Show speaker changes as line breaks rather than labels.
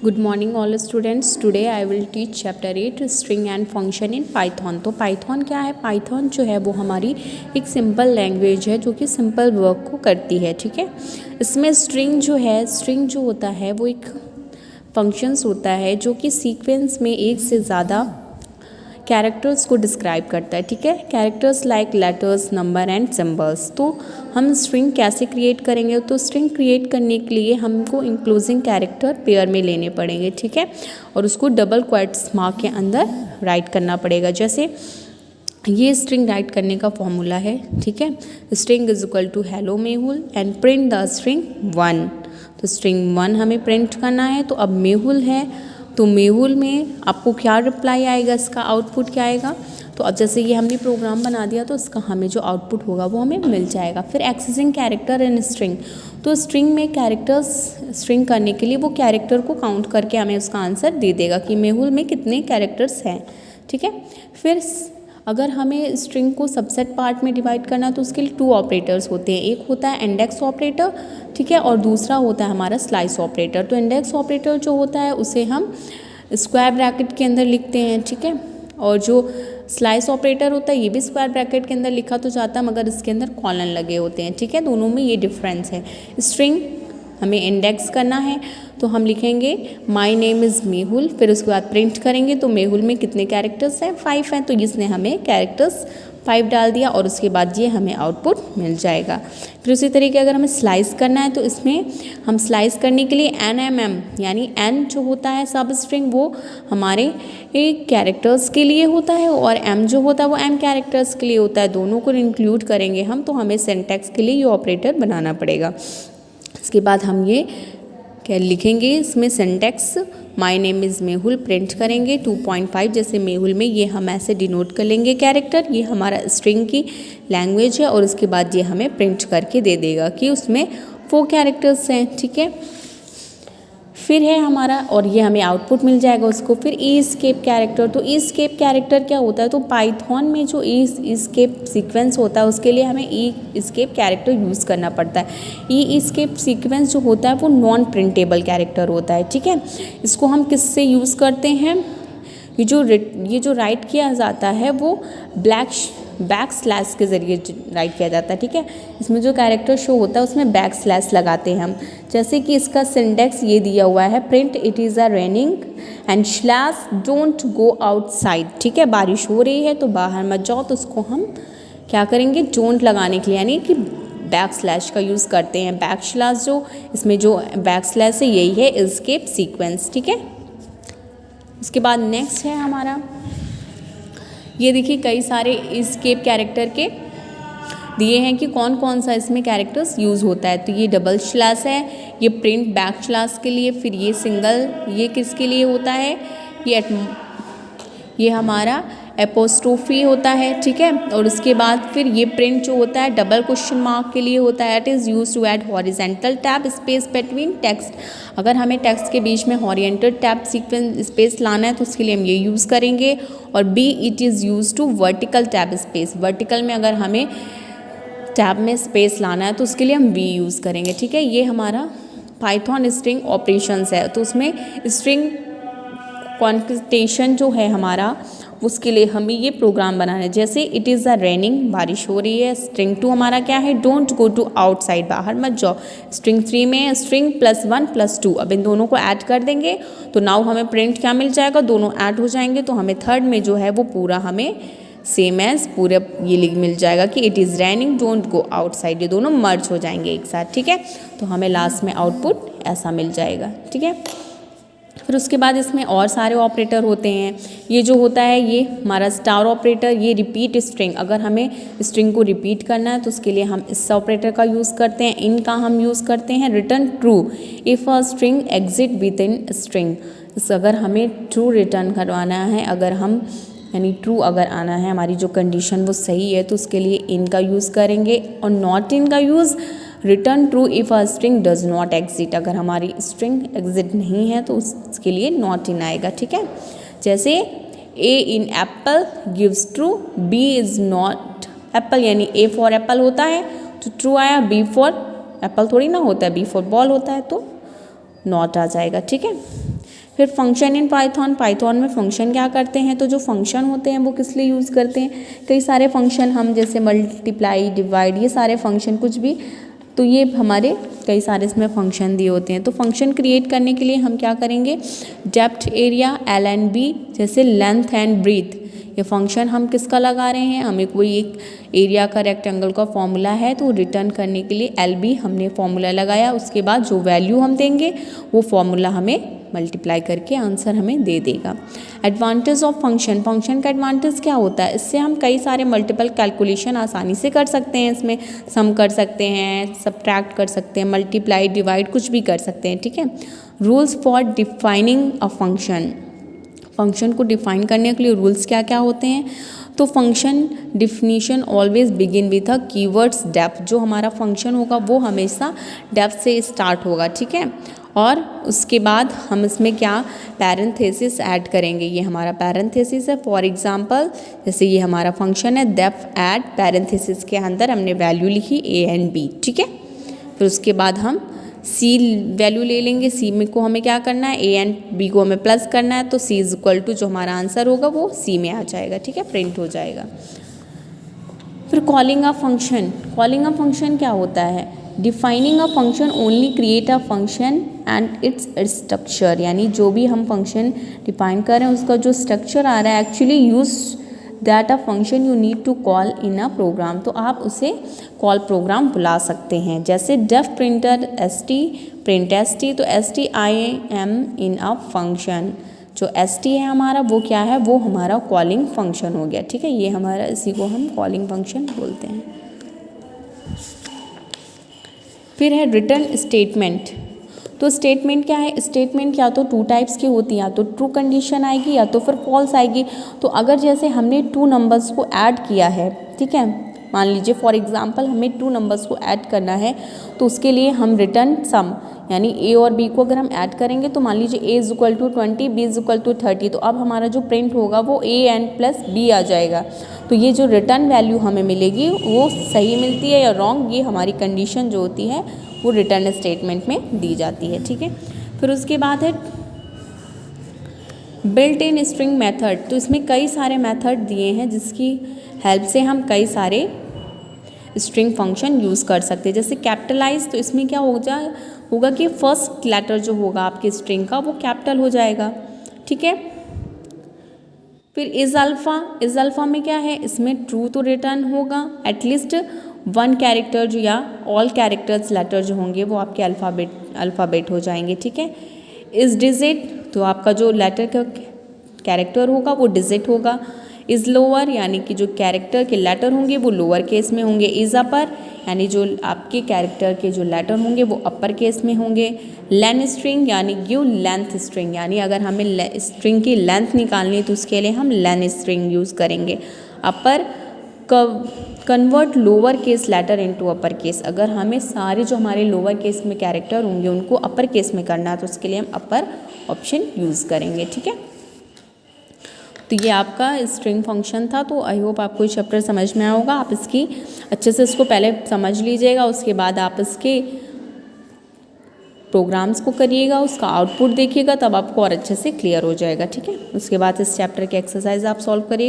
Good morning all students. Today I will teach chapter 8 string and function in Python. तो Python क्या है? Python जो है वो हमारी एक सिंपल लैंग्वेज है जो कि सिंपल वर्क को करती है। ठीक है, इसमें स्ट्रिंग जो होता है वो एक फंक्शंस होता है जो कि सीक्वेंस में एक से ज़्यादा कैरेक्टर्स को डिस्क्राइब करता है। ठीक है, characters like letters, number and symbols. तो हम स्ट्रिंग कैसे क्रिएट करेंगे? तो स्ट्रिंग क्रिएट करने के लिए हमको इंक्लूजिंग कैरेक्टर पेयर में लेने पड़ेंगे। ठीक है, और उसको डबल क्वोट्स मार्क के अंदर राइट करना पड़ेगा। जैसे ये स्ट्रिंग राइट करने का फॉर्मूला है। ठीक है, string is equal to hello Mehul and print the string 1। तो स्ट्रिंग 1 हमें प्रिंट करना है। तो अब मेहुल है तो मेहुल में आपको क्या रिप्लाई आएगा, इसका आउटपुट क्या आएगा? तो अब जैसे ये हमने प्रोग्राम बना दिया तो इसका हमें जो आउटपुट होगा वो हमें मिल जाएगा। फिर एक्सेसिंग कैरेक्टर इन स्ट्रिंग। तो स्ट्रिंग में कैरेक्टर्स स्ट्रिंग करने के लिए वो कैरेक्टर को काउंट करके हमें उसका आंसर दे देगा कि मेहुल में कितने कैरेक्टर्स हैं। ठीक है, फिर अगर हमें स्ट्रिंग को सबसेट पार्ट में डिवाइड करना तो उसके लिए 2 ऑपरेटर्स होते हैं। एक होता है इंडेक्स ऑपरेटर, ठीक है, और दूसरा होता है हमारा स्लाइस ऑपरेटर। तो इंडेक्स ऑपरेटर जो होता है उसे हम स्क्वायर ब्रैकेट के अंदर लिखते हैं। ठीक है, और जो स्लाइस ऑपरेटर होता है ये भी स्क्वायर ब्रैकेट के अंदर लिखा तो जाता है मगर इसके अंदर कॉलन लगे होते हैं। ठीक है, दोनों में ये डिफरेंस है। स्ट्रिंग हमें इंडेक्स करना है तो हम लिखेंगे माई नेम इज़ मेहुल, फिर उसके बाद प्रिंट करेंगे तो मेहुल में कितने कैरेक्टर्स हैं? 5 हैं। तो इसने हमें कैरेक्टर्स 5 डाल दिया और उसके बाद ये हमें आउटपुट मिल जाएगा। फिर उसी तरीके अगर हमें स्लाइस करना है तो इसमें हम स्लाइस करने के लिए NMM यानी N जो होता है सब स्ट्रिंग वो हमारे एक कैरेक्टर्स के लिए होता है और M जो होता है वो M कैरेक्टर्स के लिए होता है। दोनों को इंक्लूड करेंगे हम तो हमें सिंटैक्स के लिए ये ऑपरेटर बनाना पड़ेगा। इसके बाद हम ये क्या लिखेंगे, इसमें syntax my name is Mehul print करेंगे 2.5। जैसे मेहुल में ये हम ऐसे डिनोट कर लेंगे कैरेक्टर, ये हमारा स्ट्रिंग की लैंग्वेज है और उसके बाद ये हमें प्रिंट करके दे देगा कि उसमें 4 कैरेक्टर्स हैं। ठीक है, फिर है हमारा और ये हमें आउटपुट मिल जाएगा उसको। फिर ई स्केप कैरेक्टर। तो ई स्केप कैरेक्टर क्या होता है? तो पाइथन में जो ई स्केप सीक्वेंस होता है उसके लिए हमें ई स्केप कैरेक्टर यूज़ करना पड़ता है। ई स्केप सीक्वेंस जो होता है वो नॉन प्रिंटेबल कैरेक्टर होता है। ठीक है, इसको हम किससे यूज़ करते हैं? ये जो राइट किया जाता है वो बैक स्लैश के ज़रिए राइट किया जाता है। ठीक है, इसमें जो कैरेक्टर शो होता है उसमें बैक स्लैश लगाते हैं हम। जैसे कि इसका सिंटैक्स ये दिया हुआ है, print it is a raining and slash don't go outside. ठीक है, बारिश हो रही है तो बाहर मत जाओ। तो उसको हम क्या करेंगे? डोंट लगाने के लिए यानी कि बैक स्लैश का यूज़ करते हैं। बैक स्लैश जो इसमें जो बैक स्लैश है यही है एस्केप सीक्वेंस। ठीक है, उसके बाद नेक्स्ट है हमारा, ये देखिए कई सारे एस्केप कैरेक्टर के दिए हैं कि कौन कौन सा इसमें कैरेक्टर्स यूज़ होता है। तो ये डबल स्लैश है, ये प्रिंट बैक स्लैश के लिए, फिर ये सिंगल, ये किसके लिए होता है? ये हमारा एपोस्ट्रोफी होता है। ठीक है, और उसके बाद फिर ये प्रिंट जो होता है डबल क्वेश्चन मार्क के लिए होता है। It is use to add horizontal tab space between text. अगर हमें टेक्स्ट के बीच में हॉरिजेंटल टैब सीक्वेंस स्पेस लाना है तो उसके लिए हम ये यूज़ करेंगे। और b it is use to vertical tab space. Vertical में अगर हमें टैब में स्पेस लाना है तो उसके लिए हम वी यूज़ करेंगे। ठीक है, ये हमारा पाइथन स्ट्रिंग ऑपरेशंस है। तो उसमें स्ट्रिंग कॉन्केटेशन जो है हमारा उसके लिए हमें ये प्रोग्राम बनाना है। जैसे इट इज़ अ रेनिंग, बारिश हो रही है। स्ट्रिंग 2 हमारा क्या है? डोंट गो टू आउटसाइड, बाहर मत जाओ। स्ट्रिंग 3 में स्ट्रिंग +1 +2, अब इन दोनों को ऐड कर देंगे तो नाउ हमें प्रिंट क्या मिल जाएगा? दोनों ऐड हो जाएंगे तो हमें थर्ड में जो है वो पूरा हमें सेम एज पूरे ये मिल जाएगा कि it is raining don't go outside. ये दोनों मर्ज हो जाएंगे एक साथ। ठीक है, तो हमें लास्ट में आउटपुट ऐसा मिल जाएगा। ठीक है, फिर उसके बाद इसमें और सारे ऑपरेटर होते हैं। ये जो होता है ये हमारा स्टार ऑपरेटर, ये रिपीट स्ट्रिंग। अगर हमें स्ट्रिंग को रिपीट करना है तो उसके लिए हम इस ऑपरेटर का यूज़ करते हैं। इन का हम यूज़ करते हैं return true if a string exit with in string. अगर हमें ट्रू रिटर्न करवाना है, अगर हम यानी ट्रू अगर आना है, हमारी जो कंडीशन वो सही है तो उसके लिए इन का यूज़ करेंगे। और नॉट इन का use return true if a string does not exit. अगर हमारी स्ट्रिंग एग्जिट नहीं है तो उसके लिए नॉट इन आएगा। ठीक है, जैसे A in apple gives true, B is not apple यानी ए फॉर एप्पल होता है तो ट्रू आया, बी फॉर एप्पल थोड़ी ना होता है, बी फॉर बॉल होता है तो नॉट आ जाएगा। ठीक है, फिर फंक्शन इन पाइथन, पाइथन में फंक्शन क्या करते हैं, तो जो फंक्शन होते हैं वो किस लिए यूज़ करते हैं, कई सारे फंक्शन हम जैसे मल्टीप्लाई, डिवाइड, ये सारे फंक्शन कुछ भी, तो ये हमारे कई सारे इसमें फंक्शन दिए होते हैं। तो फंक्शन क्रिएट करने के लिए हम क्या करेंगे, depth, area, L and B, जैसे लेंथ एंड ब्रीथ, ये फंक्शन हम किसका लगा रहे हैं, हमें कोई एक एरिया का रेक्टेंगल का फॉर्मूला है तो रिटर्न करने के लिए एल बी हमने फॉर्मूला लगाया, उसके बाद जो वैल्यू हम देंगे वो फॉर्मूला हमें मल्टीप्लाई करके आंसर हमें दे देगा। एडवांटेज ऑफ फंक्शन, फंक्शन का एडवांटेज क्या होता है, इससे हम कई सारे मल्टीपल कैलकुलेशन आसानी से कर सकते हैं, इसमें सम कर सकते हैं, सब्ट्रैक्ट कर सकते हैं, मल्टीप्लाई, डिवाइड, कुछ भी कर सकते हैं, ठीक है। Rules for defining a function, function को डिफाइन करने के लिए रूल्स क्या क्या होते हैं, तो function definition always begin with a keywords depth, जो हमारा फंक्शन होगा वो हमेशा डेप्थ से स्टार्ट होगा, ठीक है। और उसके बाद हम इसमें क्या पैरेंथेसिस ऐड करेंगे, ये हमारा पैरेंथेसिस है। फॉर एग्जांपल जैसे ये हमारा फंक्शन है, डेप्थ ऐड पैरेंथेसिस के अंदर हमने वैल्यू लिखी ए एंड बी, ठीक है। फिर उसके बाद हम सी वैल्यू ले लेंगे, सी में को हमें क्या करना है, ए एंड बी को हमें प्लस करना है, तो सी इज इक्वल टू जो हमारा आंसर होगा वो सी में आ जाएगा, ठीक है, प्रिंट हो जाएगा। फिर calling a function, calling a function क्या होता है, defining a function only create a function and its structure, यानी जो भी हम फंक्शन डिफाइन कर रहे हैं उसका जो स्ट्रक्चर आ रहा है, actually use that a function you need to call in a program, तो आप उसे कॉल प्रोग्राम बुला सकते हैं। जैसे def printer S T, print S T, तो S T I am in a function, जो एस टी है हमारा वो क्या है, वो हमारा कॉलिंग फंक्शन हो गया, ठीक है, ये हमारा इसी को हम कॉलिंग फंक्शन बोलते हैं। फिर है रिटर्न स्टेटमेंट, तो स्टेटमेंट क्या है, स्टेटमेंट या तो टू टाइप्स की होती है, या तो ट्रू कंडीशन आएगी या तो फिर फॉल्स आएगी। तो अगर जैसे हमने टू नंबर्स को ऐड किया है, ठीक है, मान लीजिए फॉर एग्जांपल हमें टू नंबर्स को ऐड करना है, तो उसके लिए हम रिटर्न सम, यानी ए और बी को अगर हम ऐड करेंगे तो मान लीजिए A is equal to 20, B is equal to 30, तो अब हमारा जो प्रिंट होगा वो ए एंड प्लस बी आ जाएगा। तो ये जो रिटर्न वैल्यू हमें मिलेगी वो सही मिलती है या रॉन्ग, ये हमारी कंडीशन जो होती है वो रिटर्न स्टेटमेंट में दी जाती है, ठीक है। फिर उसके बाद है बिल्ट इन स्ट्रिंग मेथड, तो इसमें कई सारे मेथड दिए हैं जिसकी हेल्प से हम कई सारे स्ट्रिंग फंक्शन यूज़ कर सकते हैं। जैसे कैपिटलाइज, तो इसमें क्या होगा कि फर्स्ट लेटर जो होगा आपके स्ट्रिंग का वो कैपिटल हो जाएगा, ठीक है। फिर इज अल्फ़ा में क्या है, इसमें ट्रू तो रिटर्न होगा, एटलीस्ट वन कैरेक्टर जो या ऑल कैरेक्टर्स लेटर जो होंगे वो आपके अल्फ़ाबेट हो जाएंगे, ठीक है। इज डिजिट, तो आपका जो लेटर का कैरेक्टर होगा वो डिजिट होगा। इज़ लोअर, यानी कि जो कैरेक्टर के लेटर होंगे वो लोअर केस में होंगे। इज़ अपर, यानी जो आपके कैरेक्टर के जो लेटर होंगे वो अपर केस में होंगे। लेन स्ट्रिंग, यानी गिव लेंथ स्ट्रिंग, यानी अगर हमें स्ट्रिंग की लेंथ निकालनी है तो उसके लिए हम लेन स्ट्रिंग यूज़ करेंगे। Upper convert lower case letter into upper case, अगर हमें सारे जो हमारे लोअर केस में कैरेक्टर होंगे उनको अपर केस में करना है तो उसके लिए हम अपर ऑप्शन यूज़ करेंगे, ठीक है। तो ये आपका स्ट्रिंग फंक्शन था। तो आई होप आपको ये चैप्टर समझ में आया होगा। आप इसकी अच्छे से इसको पहले समझ लीजिएगा, उसके बाद आप इसके प्रोग्राम्स को करिएगा, उसका आउटपुट देखिएगा, तब आपको और अच्छे से क्लियर हो जाएगा, ठीक है। उसके बाद इस चैप्टर के एक्सरसाइज आप सॉल्व करिएगा।